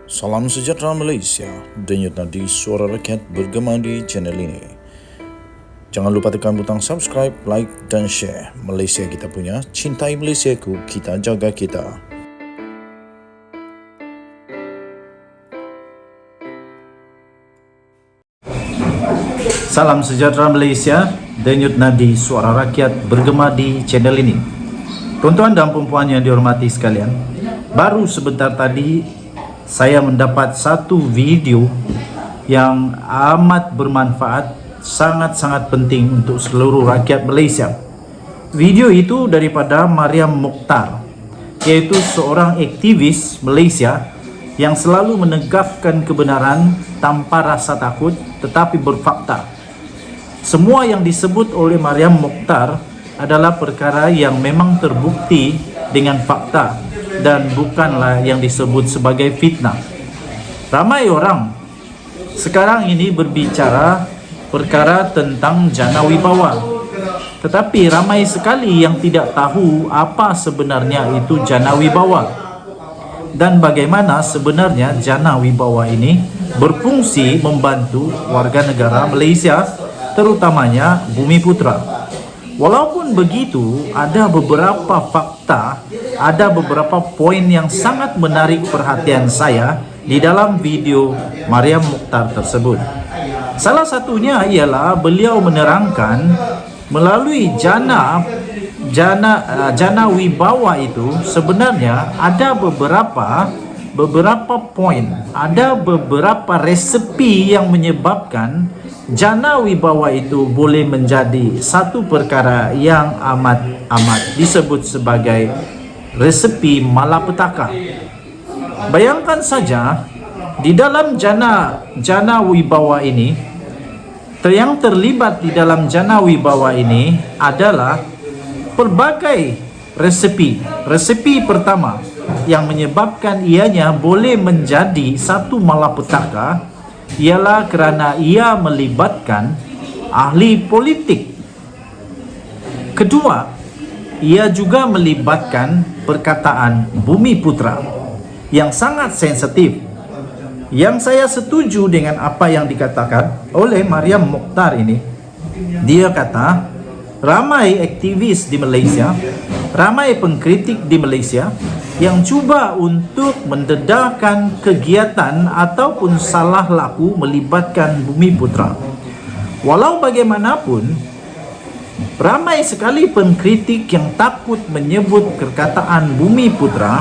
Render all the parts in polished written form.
Salam sejahtera Malaysia, denyut nadi suara rakyat bergema di channel ini. Jangan lupa tekan butang subscribe, like dan share. Malaysia kita punya, cintai Malaysiaku, kita jaga kita. Salam sejahtera Malaysia, denyut nadi suara rakyat bergema di channel ini. Tuan-tuan dan puan-puan yang dihormati sekalian, baru sebentar tadi saya mendapat satu video yang amat bermanfaat, sangat-sangat penting untuk seluruh rakyat Malaysia. Video itu daripada Mariam Mokhtar, iaitu seorang aktivis Malaysia yang selalu menegakkan kebenaran tanpa rasa takut tetapi berfakta. Semua yang disebut oleh Mariam Mokhtar adalah perkara yang memang terbukti dengan fakta dan bukanlah yang disebut sebagai fitnah. Ramai orang sekarang ini berbicara perkara tentang jana wibawa, tetapi ramai sekali yang tidak tahu apa sebenarnya itu jana wibawa dan bagaimana sebenarnya jana wibawa ini berfungsi membantu warga negara Malaysia, terutamanya Bumiputera. Walaupun begitu, ada beberapa fakta, ada beberapa poin yang sangat menarik perhatian saya di dalam video Mariam Mokhtar tersebut. Salah satunya ialah beliau menerangkan melalui jana wibawa itu sebenarnya ada beberapa poin, ada beberapa resepi yang menyebabkan jana wibawa itu boleh menjadi satu perkara yang amat disebut sebagai resepi malapetaka. Bayangkan saja, di dalam jana wibawa ini, yang terlibat di dalam jana wibawa ini adalah pelbagai resepi. Resepi pertama yang menyebabkan ianya boleh menjadi satu malapetaka ialah kerana ia melibatkan ahli politik. Kedua, ia juga melibatkan perkataan Bumiputera yang sangat sensitif. Yang saya setuju dengan apa yang dikatakan oleh Mariam Mokhtar ini. Dia kata, ramai aktivis di Malaysia, ramai pengkritik di Malaysia yang cuba untuk mendedahkan kegiatan ataupun salah laku melibatkan Bumiputera. Walau bagaimanapun, ramai sekali pengkritik yang takut menyebut perkataan Bumiputera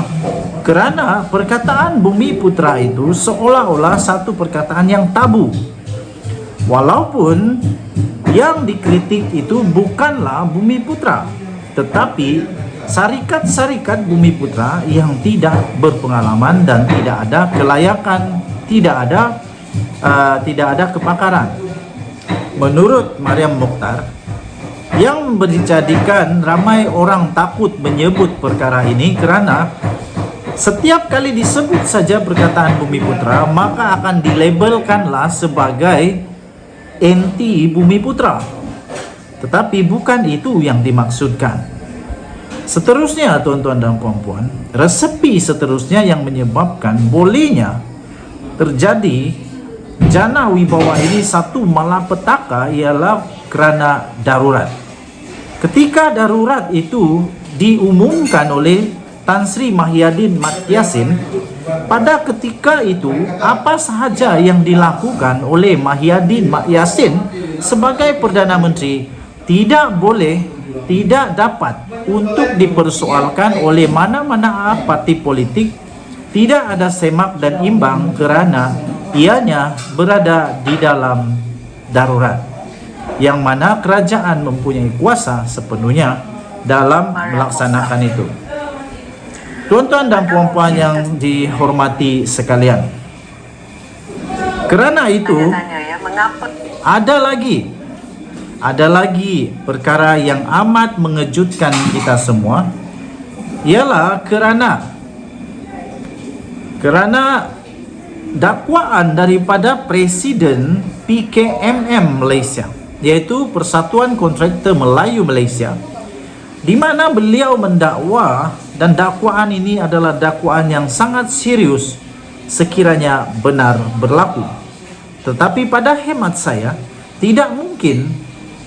kerana perkataan Bumiputera itu seolah-olah satu perkataan yang tabu. Walaupun yang dikritik itu bukanlah Bumiputera, tetapi syarikat-syarikat Bumiputera yang tidak berpengalaman dan tidak ada kelayakan, tidak ada kepakaran. Menurut Mariam Mokhtar, yang menjadikan ramai orang takut menyebut perkara ini kerana setiap kali disebut saja perkataan Bumiputera, maka akan dilabelkanlah sebagai anti Bumiputera. Tetapi bukan itu yang dimaksudkan. Seterusnya, tuan-tuan dan puan-puan, resepi seterusnya yang menyebabkan bolehnya terjadi jana wibawa ini satu malapetaka ialah kerana darurat. Ketika darurat itu diumumkan oleh Tan Sri Mahyadin Mat Yassin, pada ketika itu apa sahaja yang dilakukan oleh Mahyadin Mat Yassin sebagai Perdana Menteri tidak dapat untuk dipersoalkan oleh mana-mana parti politik, tidak ada semak dan imbang kerana ianya berada di dalam darurat, yang mana kerajaan mempunyai kuasa sepenuhnya dalam melaksanakan itu. Tuan-tuan dan puan-puan yang dihormati sekalian, kerana itu ada lagi perkara yang amat mengejutkan kita semua, ialah kerana dakwaan daripada Presiden PKMM Malaysia, iaitu Persatuan Kontraktor Melayu Malaysia, di mana beliau mendakwa, dan dakwaan ini adalah dakwaan yang sangat serius sekiranya benar berlaku. Tetapi pada hemat saya, tidak mungkin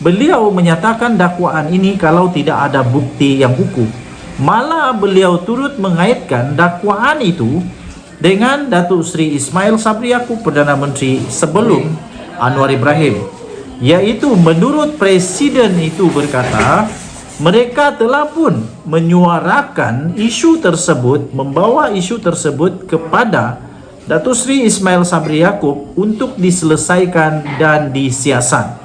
beliau menyatakan dakwaan ini kalau tidak ada bukti yang kukuh. Malah beliau turut mengaitkan dakwaan itu dengan Datuk Seri Ismail Sabri Yaakob, Perdana Menteri sebelum Anwar Ibrahim, yaitu menurut Presiden itu berkata, mereka telah pun menyuarakan isu tersebut, membawa isu tersebut kepada Datuk Seri Ismail Sabri Yaakob untuk diselesaikan dan disiasat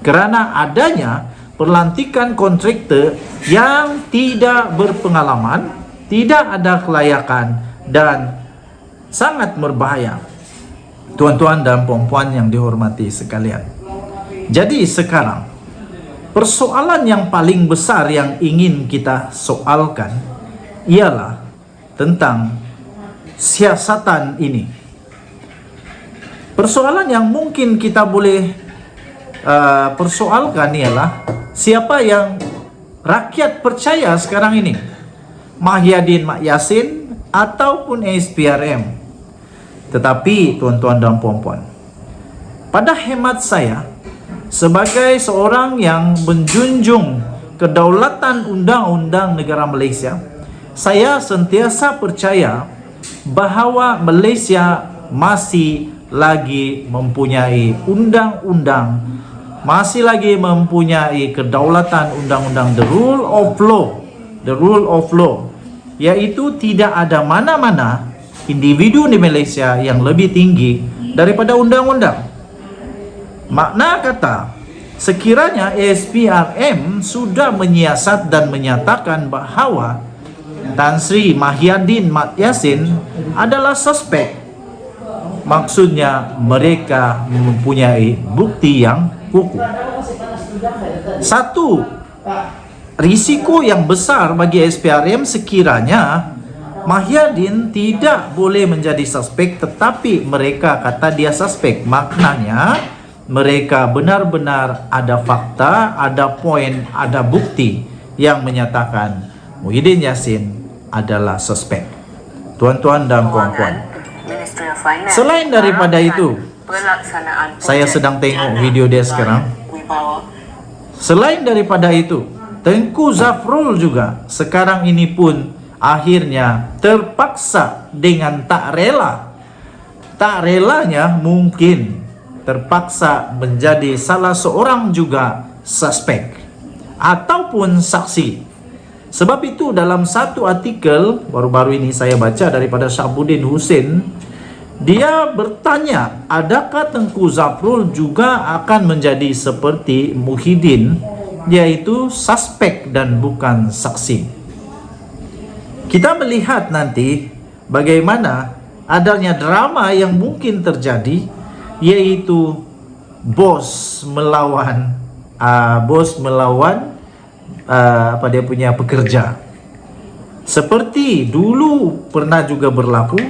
kerana adanya pelantikan kontraktor yang tidak berpengalaman, tidak ada kelayakan dan sangat berbahaya. Tuan-tuan dan puan-puan yang dihormati sekalian. Jadi sekarang persoalan yang paling besar yang ingin kita soalkan ialah tentang siasatan ini. Persoalan yang mungkin kita boleh persoalkan ialah siapa yang rakyat percaya sekarang ini, Mahyadin Mat Yassin ataupun SPRM. Tetapi tuan-tuan dan puan-puan, pada hemat saya, sebagai seorang yang menjunjung kedaulatan undang-undang negara Malaysia, saya sentiasa percaya bahawa Malaysia masih lagi mempunyai undang-undang, masih lagi mempunyai kedaulatan undang-undang, the rule of law, iaitu tidak ada mana-mana individu di Malaysia yang lebih tinggi daripada undang-undang. Makna kata, sekiranya SPRM sudah menyiasat dan menyatakan bahawa Tan Sri Mahyadin Mat Yassin adalah suspek, maksudnya mereka mempunyai bukti yang kukuh. Satu risiko yang besar bagi SPRM sekiranya Mahyadin tidak boleh menjadi suspek, tetapi mereka kata dia suspek, maknanya mereka benar-benar ada fakta, ada poin, ada bukti yang menyatakan Muhyiddin Yassin adalah suspek. Tuan-tuan dan puan-puan, selain daripada itu, saya sedang tengok video dia sekarang. Selain daripada itu, Tengku Zafrul juga sekarang ini pun akhirnya terpaksa dengan tak relanya mungkin terpaksa menjadi salah seorang juga suspek ataupun saksi. Sebab itu dalam satu artikel baru-baru ini saya baca daripada Syahabuddin Hussein, dia bertanya, adakah Tengku Zafrul juga akan menjadi seperti Muhyiddin, yaitu suspek dan bukan saksi. Kita melihat nanti bagaimana adanya drama yang mungkin terjadi, yaitu bos melawan apa dia punya pekerja. Seperti dulu pernah juga berlaku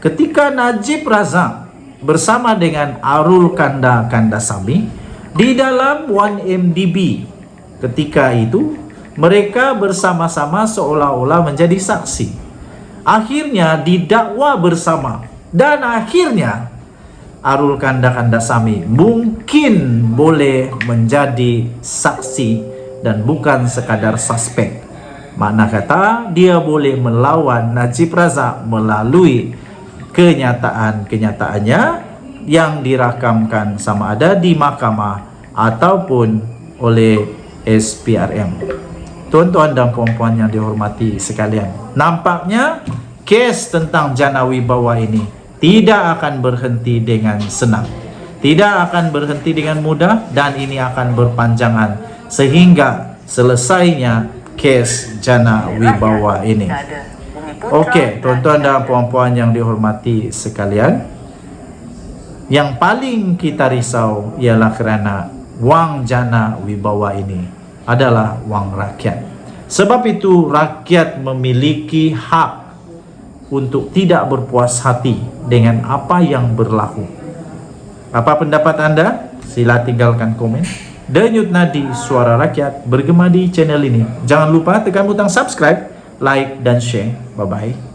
ketika Najib Razak bersama dengan Arul Kandasamy di dalam 1MDB. Ketika itu mereka bersama-sama seolah-olah menjadi saksi. Akhirnya didakwa bersama dan akhirnya Arul Kandasamy mungkin boleh menjadi saksi dan bukan sekadar suspek. Makna kata dia boleh melawan Najib Razak melalui kenyataannya yang dirakamkan sama ada di mahkamah ataupun oleh SPRM. Tuan-tuan dan puan-puan yang dihormati sekalian, nampaknya kes tentang Jana Wibawa ini tidak akan berhenti dengan senang, tidak akan berhenti dengan mudah, dan ini akan berpanjangan sehingga selesainya kes Jana Wibawa ini. Okey, tuan-tuan dan puan-puan yang dihormati sekalian, yang paling kita risau ialah kerana wang Jana Wibawa ini adalah wang rakyat. Sebab itu rakyat memiliki hak untuk tidak berpuas hati dengan apa yang berlaku. Apa pendapat anda? Sila tinggalkan komen. Denyut nadi suara rakyat bergema di channel ini. Jangan lupa tekan butang subscribe, like dan share. Bye-bye.